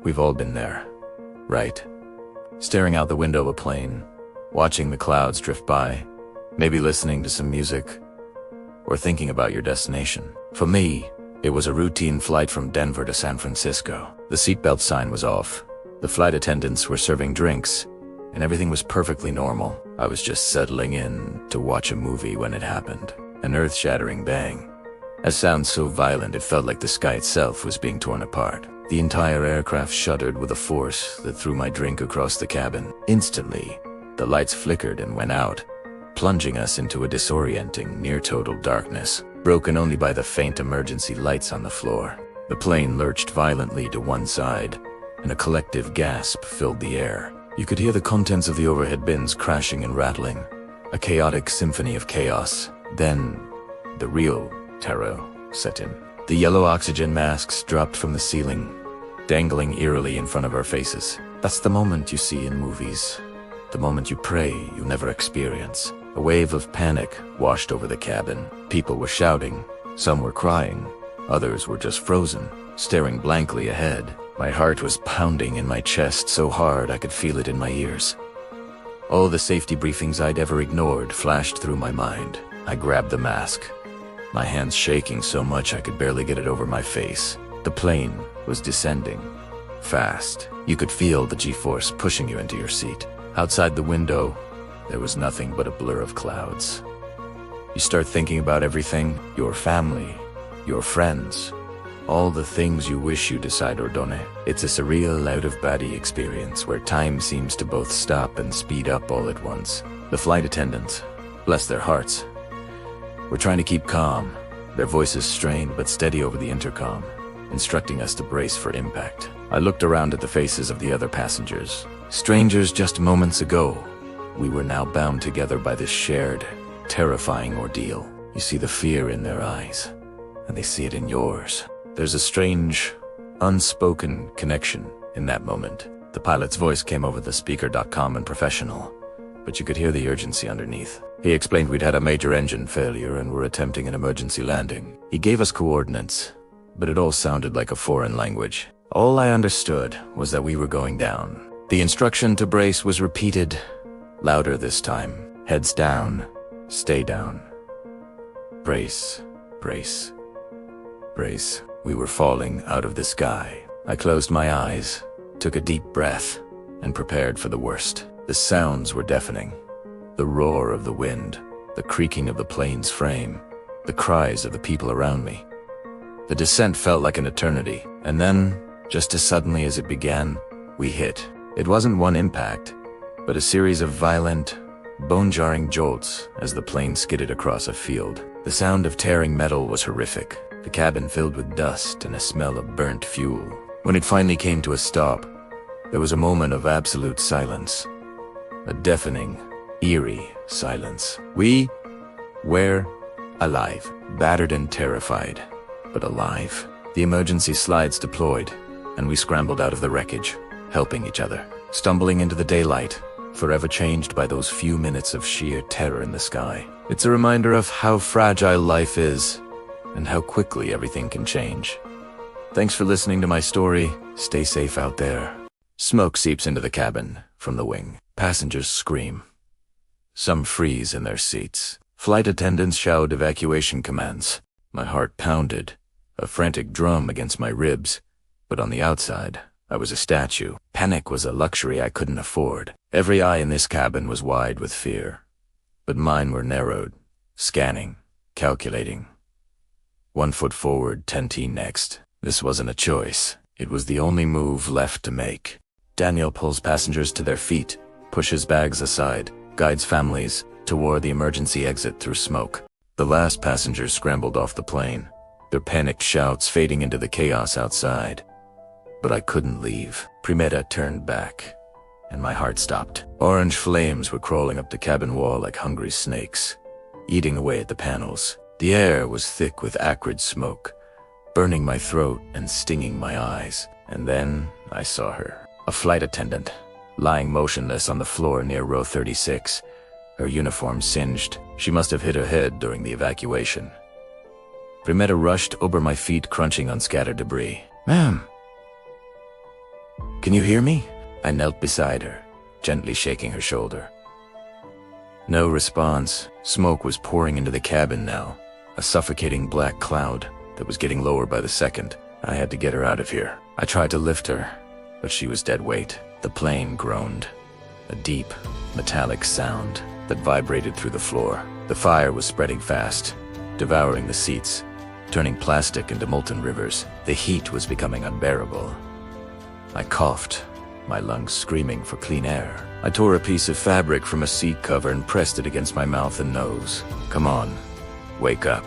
We've all been there, right? Staring out the window of a plane, watching the clouds drift by, maybe listening to some music, or thinking about your destination. For me, it was a routine flight from Denver to San Francisco. The seatbelt sign was off, the flight attendants were serving drinks, and everything was perfectly normal. I was just settling in to watch a movie when it happened. An earth-shattering bang. A sound so violent it felt like the sky itself was being torn apart. The entire aircraft shuddered with a force that threw my drink across the cabin. Instantly, the lights flickered and went out, plunging us into a disorienting, near-total darkness, broken only by the faint emergency lights on the floor. The plane lurched violently to one side, and a collective gasp filled the air. You could hear the contents of the overhead bins crashing and rattling, a chaotic symphony of chaos. Then, the real terror set in. The yellow oxygen masks dropped from the ceiling, dangling eerily in front of our faces. That's the moment you see in movies. The moment you pray you never experience. A wave of panic washed over the cabin. People were shouting, some were crying, others were just frozen, staring blankly ahead. My heart was pounding in my chest so hard I could feel it in my ears. All the safety briefings I'd ever ignored flashed through my mind. I grabbed the mask, my hands shaking so much I could barely get it over my face. The plane was descending, fast. You could feel the G-force pushing you into your seat. Outside the window, there was nothing but a blur of clouds. You start thinking about everything, your family, your friends, all the things you wish you decide or don't. It's a surreal out-of-body experience where time seems to both stop and speed up all at once. The flight attendants, bless their hearts, were trying to keep calm, their voices strained but steady over the intercom, instructing us to brace for impact. I looked around at the faces of the other passengers. Strangers just moments ago, we were now bound together by this shared, terrifying ordeal. You see the fear in their eyes, and they see it in yours. There's a strange, unspoken connection in that moment. The pilot's voice came over the speaker, calm and professional, but you could hear the urgency underneath. He explained we'd had a major engine failure and were attempting an emergency landing. He gave us coordinates, but it all sounded like a foreign language. All I understood was that we were going down. The instruction to brace was repeated, louder this time. Heads down, stay down. Brace, brace, brace. We were falling out of the sky. I closed my eyes, took a deep breath, and prepared for the worst. The sounds were deafening. The roar of the wind, the creaking of the plane's frame, the cries of the people around me. The descent felt like an eternity, and then, just as suddenly as it began, we hit. It wasn't one impact, but a series of violent, bone-jarring jolts as the plane skidded across a field. The sound of tearing metal was horrific, the cabin filled with dust and a smell of burnt fuel. When it finally came to a stop, there was a moment of absolute silence. A deafening, eerie silence. We were alive, battered and terrified, but alive. The emergency slides deployed, and we scrambled out of the wreckage, helping each other, stumbling into the daylight, forever changed by those few minutes of sheer terror in the sky. It's a reminder of how fragile life is, and how quickly everything can change. Thanks for listening to my story. Stay safe out there. Smoke seeps into the cabin from the wing. Passengers scream. Some freeze in their seats. Flight attendants shout evacuation commands. My heart pounded, a frantic drum against my ribs, but on the outside, I was a statue. Panic was a luxury I couldn't afford. Every eye in this cabin was wide with fear, but mine were narrowed, scanning, calculating. 1 foot forward, 10T next. This wasn't a choice. It was the only move left to make. Daniel pulls passengers to their feet, pushes bags aside, guides families toward the emergency exit through smoke. The last passengers scrambled off the plane, their panicked shouts fading into the chaos outside. But I couldn't leave. Primera turned back, and my heart stopped. Orange flames were crawling up the cabin wall like hungry snakes, eating away at the panels. The air was thick with acrid smoke, burning my throat and stinging my eyes. And then I saw her, a flight attendant, lying motionless on the floor near row 36, her uniform singed. She must have hit her head during the evacuation. Primera rushed over my feet, crunching on scattered debris. "Ma'am." Can you hear me? I knelt beside her, gently shaking her shoulder. No response. Smoke was pouring into the cabin now, a suffocating black cloud that was getting lower by the second. I had to get her out of here. I tried to lift her, but she was dead weight. The plane groaned, a deep, metallic sound that vibrated through the floor. The fire was spreading fast, devouring the seats, turning plastic into molten rivers. The heat was becoming unbearable. I coughed, my lungs screaming for clean air. I tore a piece of fabric from a seat cover and pressed it against my mouth and nose. Come on, wake up,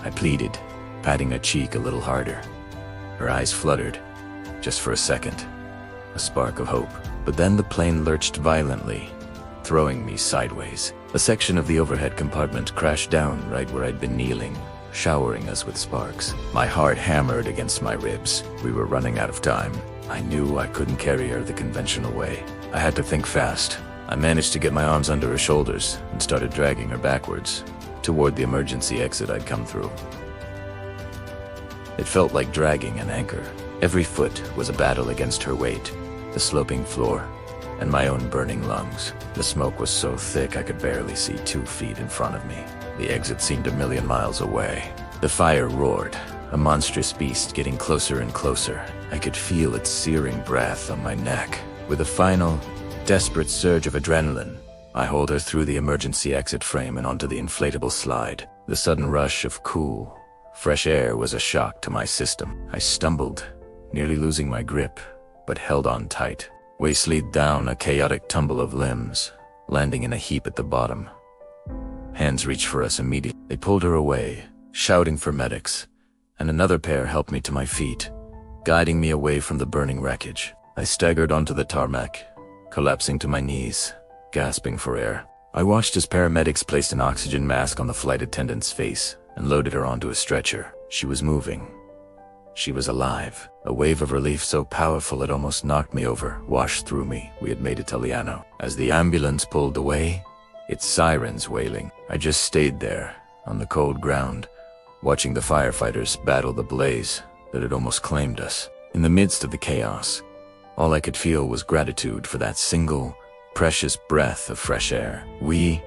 I pleaded, patting her cheek a little harder. Her eyes fluttered, just for a second, a spark of hope. But then the plane lurched violently, throwing me sideways. A section of the overhead compartment crashed down right where I'd been kneeling, showering us with sparks. My heart hammered against my ribs. We were running out of time. I knew I couldn't carry her the conventional way. I had to think fast. I managed to get my arms under her shoulders and started dragging her backwards, toward the emergency exit I'd come through. It felt like dragging an anchor. Every foot was a battle against her weight, the sloping floor, and my own burning lungs. The smoke was so thick I could barely see 2 feet in front of me. The exit seemed a million miles away. The fire roared, a monstrous beast getting closer and closer. I could feel its searing breath on my neck. With a final, desperate surge of adrenaline, I hauled her through the emergency exit frame and onto the inflatable slide. The sudden rush of cool, fresh air was a shock to my system. I stumbled, nearly losing my grip, but held on tight. We slid down a chaotic tumble of limbs, landing in a heap at the bottom. Hands reached for us immediately. They pulled her away, shouting for medics, and another pair helped me to my feet, guiding me away from the burning wreckage. I staggered onto the tarmac, collapsing to my knees, gasping for air. I watched as paramedics placed an oxygen mask on the flight attendant's face and loaded her onto a stretcher. She was moving. She was alive. A wave of relief so powerful it almost knocked me over, washed through me. We had made it to Liano. As the ambulance pulled away, its sirens wailing, I just stayed there, on the cold ground, watching the firefighters battle the blaze that had almost claimed us. In the midst of the chaos, all I could feel was gratitude for that single, precious breath of fresh air. We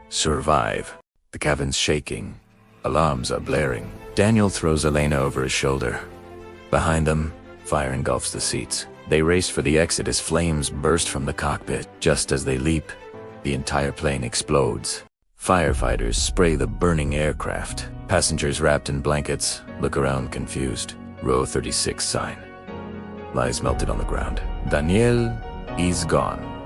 survive. The cabin's shaking. Alarms are blaring. Daniel throws Elena over his shoulder. Behind them, fire engulfs the seats. They race for the exit as flames burst from the cockpit. Just as they leap, the entire plane explodes. Firefighters spray the burning aircraft. Passengers wrapped in blankets look around confused. Row 36 sign lies melted on the ground. Daniel is gone.